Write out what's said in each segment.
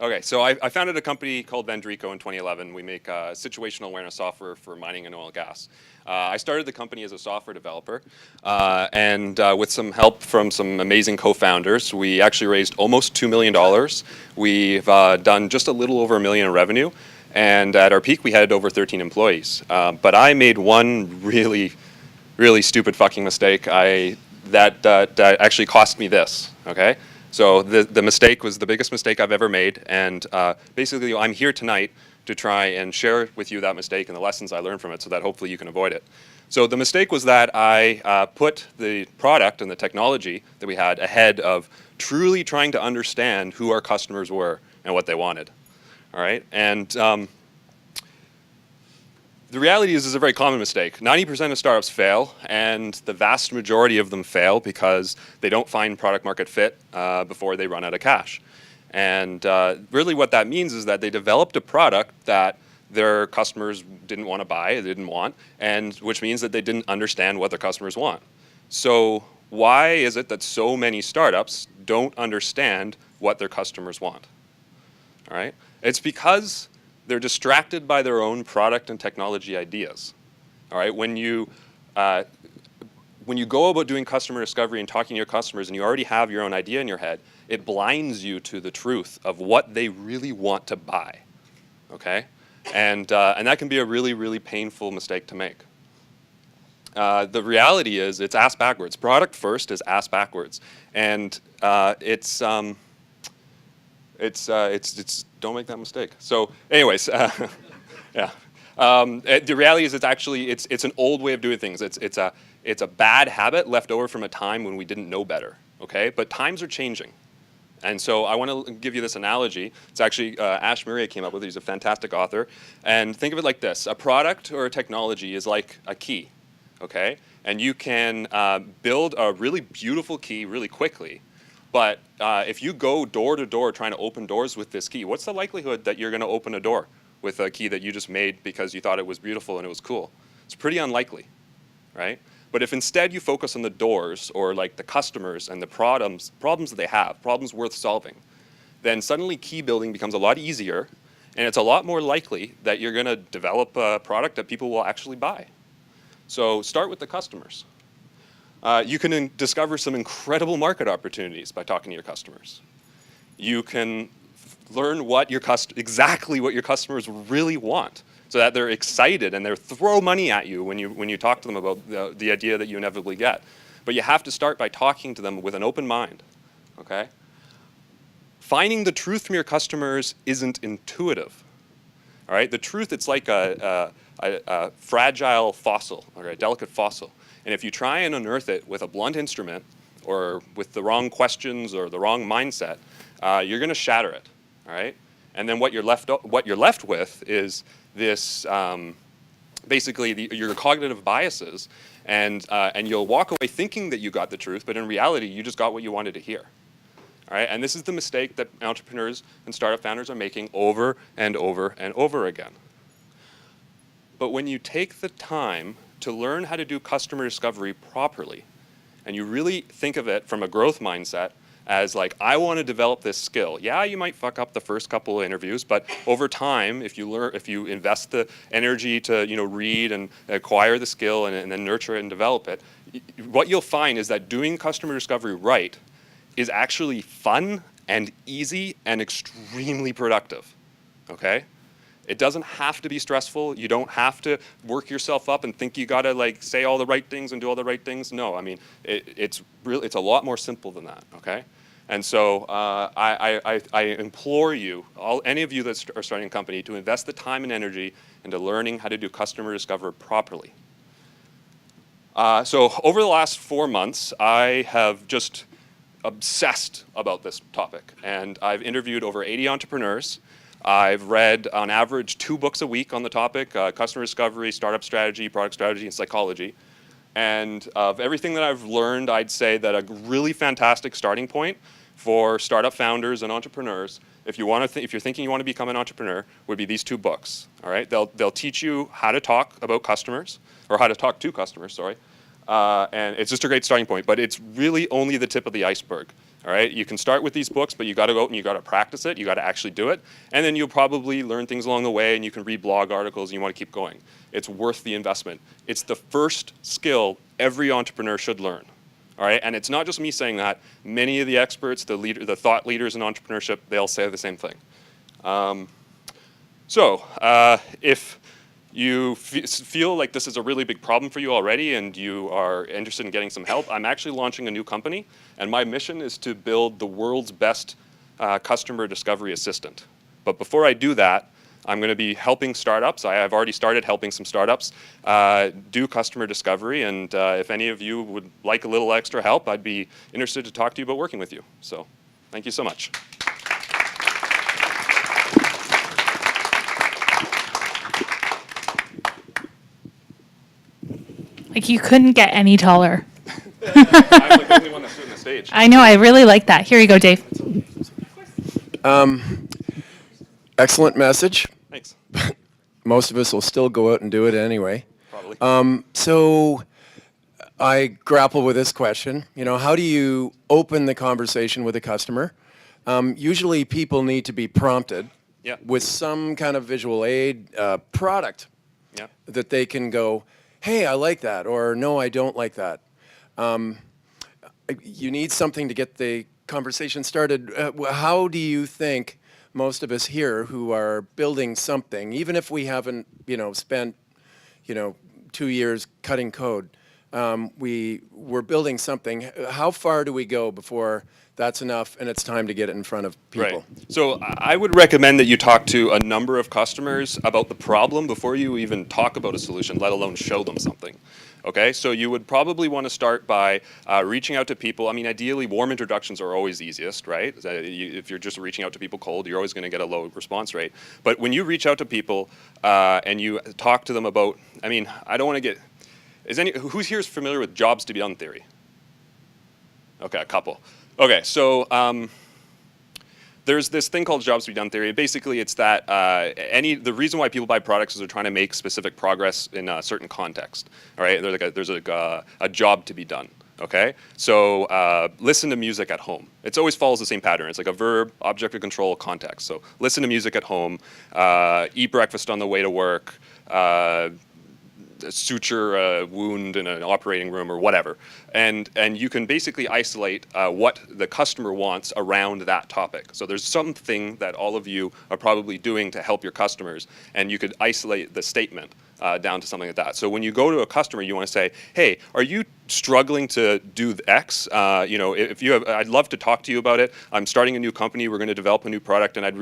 Okay, so I founded a company called Vandrico in 2011. We make situational awareness software for mining and oil and gas. I started the company as a software developer, and with some help from some amazing co-founders, we actually raised almost $2 million. We've done just a little over $1 million in revenue, and at our peak, we had over 13 employees. But I made one really stupid fucking mistake. That actually cost me this. Okay. So the mistake was the biggest mistake I've ever made, and basically I'm here tonight to try and share with you that mistake and the lessons I learned from it so that hopefully you can avoid it. So the mistake was that I put the product and the technology that we had ahead of truly trying to understand who our customers were and what they wanted. All right, and the reality is, this is a very common mistake. 90% of startups fail, and the vast majority of them fail because they don't find product market fit before they run out of cash. And really what that means is that they developed a product that their customers didn't want to buy, they didn't want, and which means that they didn't understand what their customers want. So why is it that so many startups don't understand what their customers want? All right, it's because they're distracted by their own product and technology ideas. All right, when you go about doing customer discovery and talking to your customers and you already have your own idea in your head, it blinds you to the truth of what they really want to buy. Okay, and that can be a really painful mistake to make. The reality is, it's ass backwards. Product first is ass backwards, and it's don't make that mistake. So anyways, yeah. The reality is, it's an old way of doing things. It's a bad habit left over from a time when we didn't know better. Okay, but times are changing, and so I want to give you this analogy. It's actually Ash Maria came up with it. He's a fantastic author, and think of it like this: a product or a technology is like a key. Okay, and you can build a really beautiful key really quickly. But if you go door to door trying to open doors with this key, what's the likelihood that you're going to open a door with a key that you just made because you thought it was beautiful and it was cool? It's pretty unlikely, right? But if instead you focus on the doors, or like the customers and the problems that they have, problems worth solving, then suddenly key building becomes a lot easier, and it's a lot more likely that you're going to develop a product that people will actually buy. So start with the customers. You can discover some incredible market opportunities by talking to your customers. You can learn exactly what your customers really want, so that they're excited and they throw money at you when you talk to them about the idea that you inevitably get. But you have to start by talking to them with an open mind. Okay? Finding the truth from your customers isn't intuitive. All right? The truth, it's like a fragile fossil, or a delicate fossil. And if you try and unearth it with a blunt instrument, or with the wrong questions or the wrong mindset, you're going to shatter it. All right. And then what you're left with is this, basically your cognitive biases, and you'll walk away thinking that you got the truth, but in reality, you just got what you wanted to hear. All right. And this is the mistake that entrepreneurs and startup founders are making over and over and over again. But when you take the time to learn how to do customer discovery properly, and you really think of it from a growth mindset as like, I want to develop this skill. Yeah, you might fuck up the first couple of interviews, but over time, if you invest the energy to read and acquire the skill and then nurture it and develop it, what you'll find is that doing customer discovery right is actually fun and easy and extremely productive. Okay? It doesn't have to be stressful. You don't have to work yourself up and think you gotta like say all the right things and do all the right things. No, I mean, it's a lot more simple than that, okay? And so I implore you, any of you that are starting a company, to invest the time and energy into learning how to do customer discovery properly. So over the last 4 months, I have just obsessed about this topic, and I've interviewed over 80 entrepreneurs. I've read, on average, 2 books a week on the topic: customer discovery, startup strategy, product strategy, and psychology. And of everything that I've learned, I'd say that a really fantastic starting point for startup founders and entrepreneurs, if you're thinking you want to become an entrepreneur, would be these 2 books. All right, they'll teach you how to talk about customers, or how to talk to customers. Sorry, and it's just a great starting point. But it's really only the tip of the iceberg. All right, you can start with these books, but you got to go out and you got to practice it. You got to actually do it, and then you'll probably learn things along the way, and you can read blog articles, and you want to keep going. It's worth the investment. It's the first skill every entrepreneur should learn. All right, and it's not just me saying that. Many of the experts, the thought leaders in entrepreneurship, they'll say the same thing. If you feel like this is a really big problem for you already and you are interested in getting some help, I'm actually launching a new company, and my mission is to build the world's best customer discovery assistant. But before I do that, I'm going to be helping startups. I've already started helping some startups do customer discovery, and if any of you would like a little extra help, I'd be interested to talk to you about working with you. So thank you so much. Like, you couldn't get any taller. I'm like the only one that's doing the stage. I know, I really like that. Here you go, Dave. Excellent message. Thanks. Most of us will still go out and do it anyway. Probably. So I grapple with this question. You know, how do you open the conversation with a customer? Usually people need to be prompted with some kind of visual aid product that they can go, hey, I like that, or no, I don't like that. You need something to get the conversation started. How do you think most of us here who are building something, even if we haven't, spent, 2 years cutting code, we're building something. How far do we go before that's enough and it's time to get it in front of people? Right. So I would recommend that you talk to a number of customers about the problem before you even talk about a solution, let alone show them something. Okay, so you would probably want to start by reaching out to people. I mean, ideally, warm introductions are always easiest, right? If you're just reaching out to people cold, you're always going to get a low response rate. But when you reach out to people and you talk to them about, I mean, I don't want to get, who's here is familiar with jobs to be done theory? Okay, a couple. Okay, so there's this thing called jobs to be done theory. Basically, it's that the reason why people buy products is they're trying to make specific progress in a certain context. All right, there's a job to be done. Okay, so listen to music at home. It always follows the same pattern. It's like a verb, object of control, context. So listen to music at home, eat breakfast on the way to work, suture a wound in an operating room or whatever. And you can basically isolate what the customer wants around that topic. So there's something that all of you are probably doing to help your customers, and you could isolate the statement down to something like that. So when you go to a customer, you want to say, hey, are you struggling to do X? If you have, I'd love to talk to you about it. I'm starting a new company. We're going to develop a new product, and I'd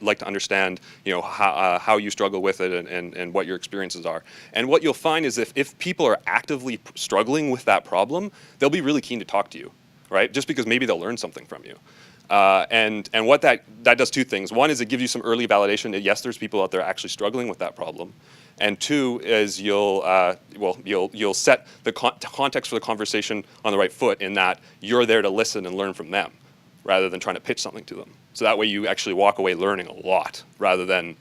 like to understand, how you struggle with it and what your experiences are. And what you'll find is if people are actively struggling with that problem, they'll be really keen to talk to you, right? Just because maybe they'll learn something from you. And what that does two things. One is it gives you some early validation that yes, there's people out there actually struggling with that problem. And two is you'll set the context for the conversation on the right foot in that you're there to listen and learn from them rather than trying to pitch something to them. So that way you actually walk away learning a lot rather than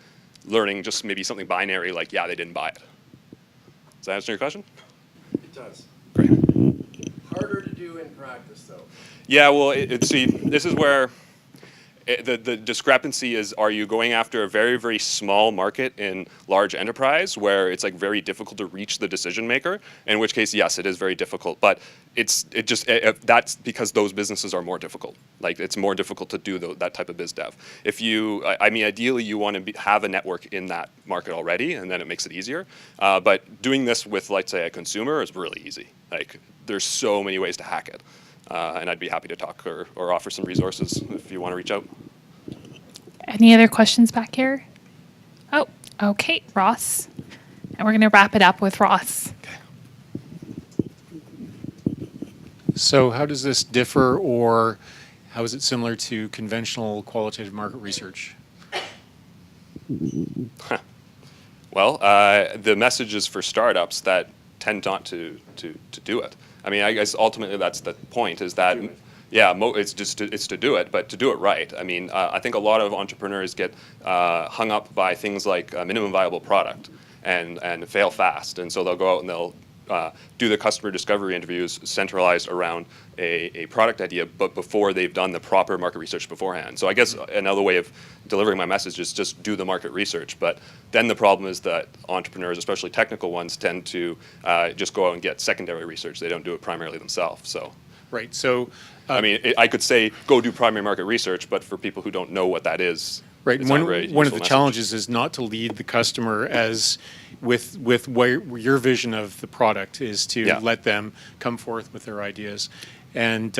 learning just maybe something binary like, yeah, they didn't buy it. Does that answer your question? It does. Great. Harder to do in practice, though. Yeah, well, see, this is where the discrepancy is, are you going after a very, very small market in large enterprise where it's like very difficult to reach the decision maker, in which case, yes, it is very difficult, but that's because those businesses are more difficult. Like it's more difficult to do that type of biz dev. Ideally you want to have a network in that market already, and then it makes it easier. But doing this with, let's say, a consumer is really easy. Like there's so many ways to hack it. And I'd be happy to talk or offer some resources if you want to reach out. Any other questions back here? Oh, okay, Ross. And we're going to wrap it up with Ross. So how does this differ, or how is it similar to conventional qualitative market research? Well, the message is for startups that tend not to do it. I mean, I guess ultimately that's the point, is that, it's to do it, but to do it right. I mean, I think a lot of entrepreneurs get hung up by things like a minimum viable product and fail fast. And so they'll go out and they'll do the customer discovery interviews centralized around a product idea, but before they've done the proper market research beforehand. So I guess another way of delivering my message is just do the market research. But then the problem is that entrepreneurs, especially technical ones, tend to just go out and get secondary research. They don't do it primarily themselves. So. Right. So, I mean, I could say go do primary market research, but for people who don't know what that is, right. it's One not a very of the useful message. challenges is not to lead the customer as with where your vision of the product is to Yeah. let them come forth with their ideas. And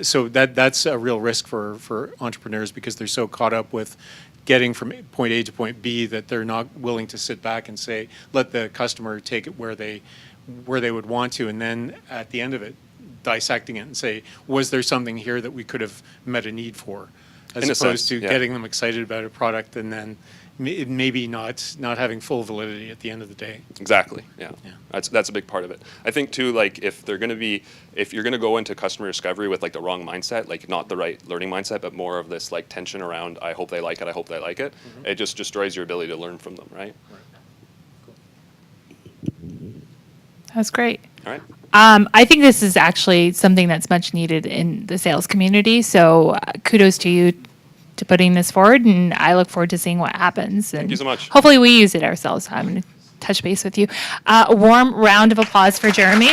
so that's a real risk for entrepreneurs because they're so caught up with getting from point A to point B that they're not willing to sit back and say, let the customer take it where they would want to. And then at the end of it, dissecting it and say, was there something here that we could have met a need for? As In a opposed sense, to yeah. getting them excited about a product and then maybe not having full validity at the end of the day. Exactly. Yeah. Yeah. That's a big part of it. I think too, like if you're going to go into customer discovery with like the wrong mindset, like not the right learning mindset, but more of this like tension around, I hope they like it, I hope they like it. Mm-hmm. It just destroys your ability to learn from them, right? That was great. All right. I think this is actually something that's much needed in the sales community. So kudos to you to putting this forward, and I look forward to seeing what happens. And Thank you so much. Hopefully we use it ourselves. I'm going to touch base with you. A warm round of applause for Jeremy.